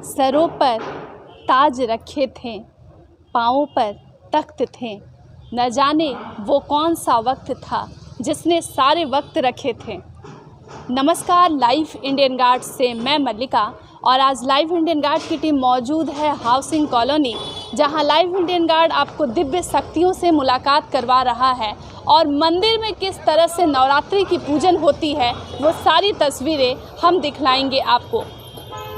सरों पर ताज रखे थे, पाँवों पर तख्त थे। न जाने वो कौन सा वक्त था जिसने सारे वक्त रखे थे। नमस्कार, लाइव इंडियन गार्ड से मैं मल्लिका। और आज लाइव इंडियन गार्ड की टीम मौजूद है हाउसिंग कॉलोनी, जहां लाइव इंडियन गार्ड आपको दिव्य शक्तियों से मुलाकात करवा रहा है और मंदिर में किस तरह से नवरात्रि की पूजन होती है वो सारी तस्वीरें हम दिखलाएंगे आपको।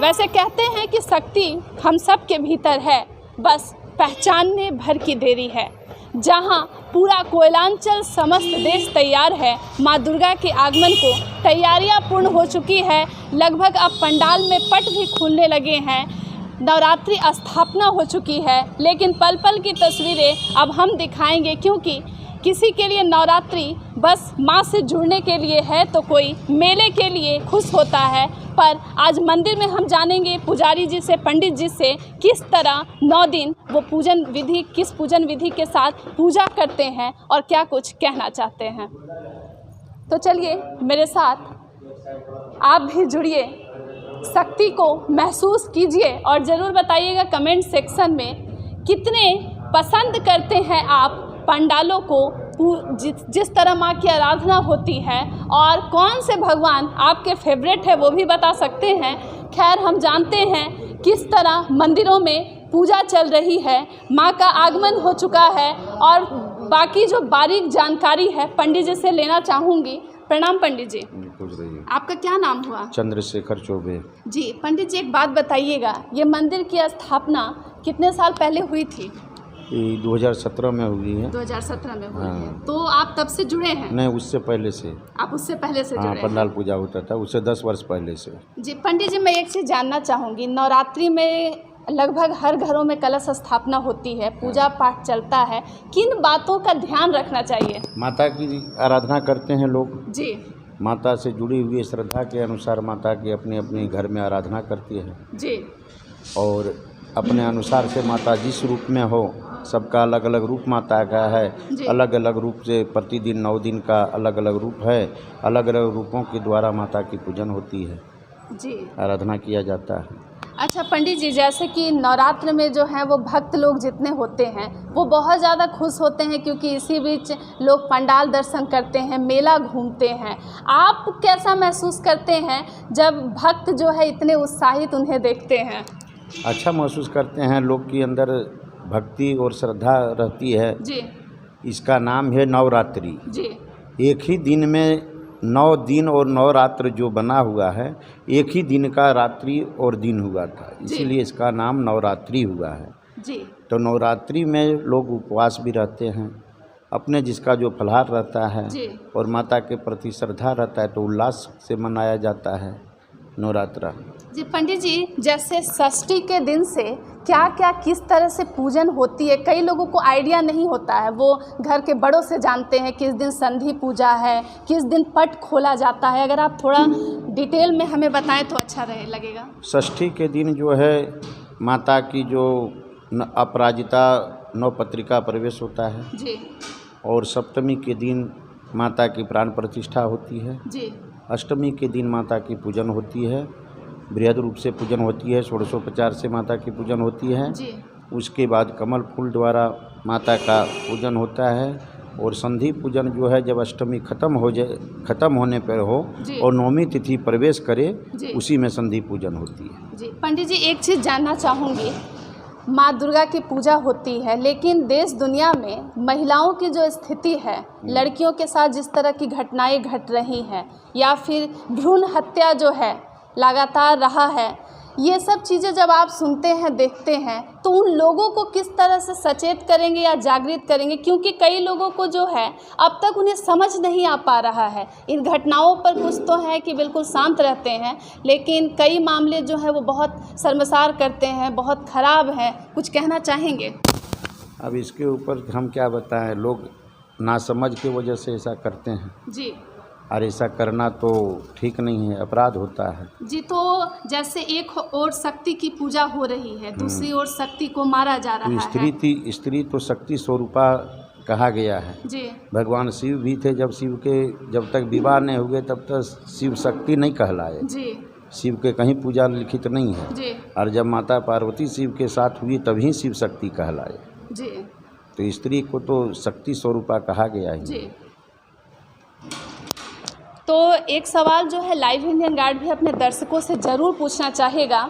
वैसे कहते हैं कि शक्ति हम सब के भीतर है, बस पहचानने भर की देरी है। जहां पूरा कोयलांचल समस्त देश तैयार है मां दुर्गा के आगमन को, तैयारियां पूर्ण हो चुकी है। लगभग अब पंडाल में पट भी खुलने लगे हैं, नवरात्रि स्थापना हो चुकी है। लेकिन पल पल की तस्वीरें अब हम दिखाएंगे, क्योंकि किसी के लिए नवरात्रि बस माँ से जुड़ने के लिए है तो कोई मेले के लिए खुश होता है। पर आज मंदिर में हम जानेंगे पुजारी जी से, पंडित जी से, किस तरह 9 दिन वो किस पूजन विधि के साथ पूजा करते हैं और क्या कुछ कहना चाहते हैं। तो चलिए मेरे साथ आप भी जुड़िए, शक्ति को महसूस कीजिए और ज़रूर बताइएगा कमेंट सेक्शन में कितने पसंद करते हैं आप पंडालों को, जिस तरह माँ की आराधना होती है, और कौन से भगवान आपके फेवरेट है वो भी बता सकते हैं। खैर, हम जानते हैं किस तरह मंदिरों में पूजा चल रही है, माँ का आगमन हो चुका है और बाकी जो बारीक जानकारी है पंडित जी से लेना चाहूँगी। प्रणाम पंडित जी। आपका क्या नाम हुआ? चंद्रशेखर चौबे जी। पंडित जी, एक बात बताइएगा, ये मंदिर की स्थापना कितने साल पहले हुई थी? 2017 में हुई है। 2017 में हुई है। तो आप तब से जुड़े हैं? नहीं, उससे पहले से। आप उससे पहले से जुड़े हैं? पंडाल पूजा होता था उससे 10 वर्ष पहले से। जी। पंडित जी, मैं एक चीज़ जानना चाहूँगी, नवरात्रि में लगभग हर घरों में कलश स्थापना होती है, पूजा पाठ चलता है, किन बातों का ध्यान रखना चाहिए? माता की आराधना करते हैं लोग जी। माता से जुड़ी हुई श्रद्धा के अनुसार माता की अपने अपने घर में आराधना करती है जी। और अपने अनुसार से माता जिस रूप में हो, सबका अलग अलग रूप माता का है, अलग अलग रूप से प्रतिदिन 9 दिन का अलग अलग रूप है, अलग अलग रूपों के द्वारा माता की पूजन होती है जी, आराधना किया जाता है। अच्छा पंडित जी, जैसे कि नवरात्र में जो है वो भक्त लोग जितने होते हैं वो बहुत ज़्यादा खुश होते हैं, क्योंकि इसी बीच लोग पंडाल दर्शन करते हैं, मेला घूमते हैं। आप कैसा महसूस करते हैं जब भक्त जो है इतने उत्साहित उन्हें देखते हैं? अच्छा महसूस करते हैं, लोग के अंदर भक्ति और श्रद्धा रहती है जी। इसका नाम है नवरात्रि जी। एक ही दिन में 9 दिन और 9 रात्र जो बना हुआ है, एक ही दिन का रात्रि और दिन हुआ था, इसीलिए इसका नाम नवरात्रि हुआ है जी। तो नवरात्रि में लोग उपवास भी रहते हैं, अपने जिसका जो फलाहार रहता है जी। और माता के प्रति श्रद्धा रहता है तो उल्लास से मनाया जाता है नवरात्रा। जी पंडित जी, जैसे षष्ठी के दिन से क्या क्या किस तरह से पूजन होती है, कई लोगों को आइडिया नहीं होता है, वो घर के बड़ों से जानते हैं किस दिन संधि पूजा है, किस दिन पट खोला जाता है। अगर आप थोड़ा डिटेल में हमें बताएं तो अच्छा लगेगा। षष्ठी के दिन जो है माता की जो अपराजिता नवपत्रिका प्रवेश होता है जी। और सप्तमी के दिन माता की प्राण प्रतिष्ठा होती है जी। अष्टमी के दिन माता की पूजन होती है, बृहद रूप से पूजन होती है, 1650 से माता की पूजन होती है जी। उसके बाद कमल फूल द्वारा माता का पूजन होता है और संधि पूजन जो है जब अष्टमी खत्म होने पर हो और 9वीं तिथि प्रवेश करे, उसी में संधि पूजन होती है। जी पंडित जी, एक चीज़ जानना चाहूँगी, माँ दुर्गा की पूजा होती है, लेकिन देश दुनिया में महिलाओं की जो स्थिति है, लड़कियों के साथ जिस तरह की घटनाएं घट रही हैं या फिर भ्रूण हत्या जो है लगातार रहा है, ये सब चीज़ें जब आप सुनते हैं, देखते हैं, तो उन लोगों को किस तरह से सचेत करेंगे या जागृत करेंगे? क्योंकि कई लोगों को जो है अब तक उन्हें समझ नहीं आ पा रहा है इन घटनाओं पर। कुछ तो है कि बिल्कुल शांत रहते हैं, लेकिन कई मामले जो है वो बहुत शर्मसार करते हैं, बहुत ख़राब हैं। कुछ कहना चाहेंगे? अब इसके ऊपर हम क्या बताएं, लोग नासमझ की वजह से ऐसा करते हैं जी, और ऐसा करना तो ठीक नहीं है, अपराध होता है जी। तो जैसे एक ओर शक्ति की पूजा हो रही है, दूसरी ओर शक्ति को मारा जा रहा है। स्त्री तो शक्ति स्वरूपा कहा गया है जी। भगवान शिव भी थे, जब तक विवाह नहीं हुए तब तक शिव शक्ति नहीं कहलाए जी। शिव के कहीं पूजा लिखित नहीं है। जी और जब माता पार्वती शिव के साथ हुई तभी शिव शक्ति कहलाए। जी तो स्त्री को तो शक्ति स्वरूपा कहा गया है। जी। तो एक सवाल जो है लाइव इंडियन गार्ड भी अपने दर्शकों से ज़रूर पूछना चाहेगा।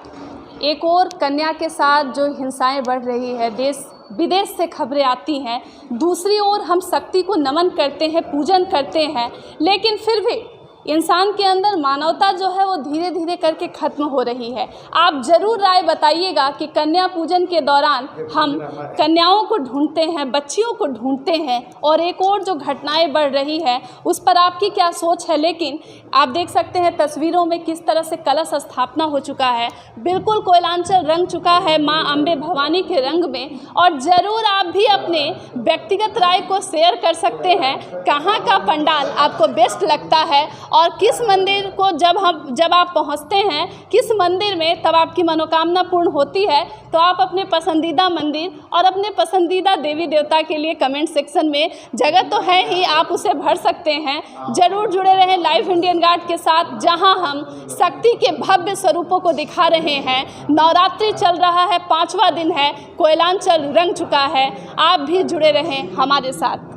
एक और कन्या के साथ जो हिंसाएं बढ़ रही है, देश विदेश से खबरें आती हैं, दूसरी ओर हम शक्ति को नमन करते हैं, पूजन करते हैं, लेकिन फिर भी इंसान के अंदर मानवता जो है वो धीरे धीरे करके ख़त्म हो रही है। आप ज़रूर राय बताइएगा कि कन्या पूजन के दौरान हम कन्याओं को ढूंढते हैं, बच्चियों को ढूंढते हैं, और एक और जो घटनाएं बढ़ रही है उस पर आपकी क्या सोच है। लेकिन आप देख सकते हैं तस्वीरों में किस तरह से कलश स्थापना हो चुका है, बिल्कुल कोयलांचल रंग चुका है माँ अम्बे भवानी के रंग में। और ज़रूर आप भी अपने व्यक्तिगत राय को शेयर कर सकते हैं, कहाँ का पंडाल आपको बेस्ट लगता है और किस मंदिर को जब आप पहुंचते हैं किस मंदिर में तब आपकी मनोकामना पूर्ण होती है। तो आप अपने पसंदीदा मंदिर और अपने पसंदीदा देवी देवता के लिए कमेंट सेक्शन में जगह तो है ही, आप उसे भर सकते हैं। ज़रूर जुड़े रहें लाइव इंडियन गार्ड के साथ, जहां हम शक्ति के भव्य स्वरूपों को दिखा रहे हैं। नवरात्रि चल रहा है, 5वां दिन है, कोयलांचल रंग चुका है। आप भी जुड़े रहें हमारे साथ।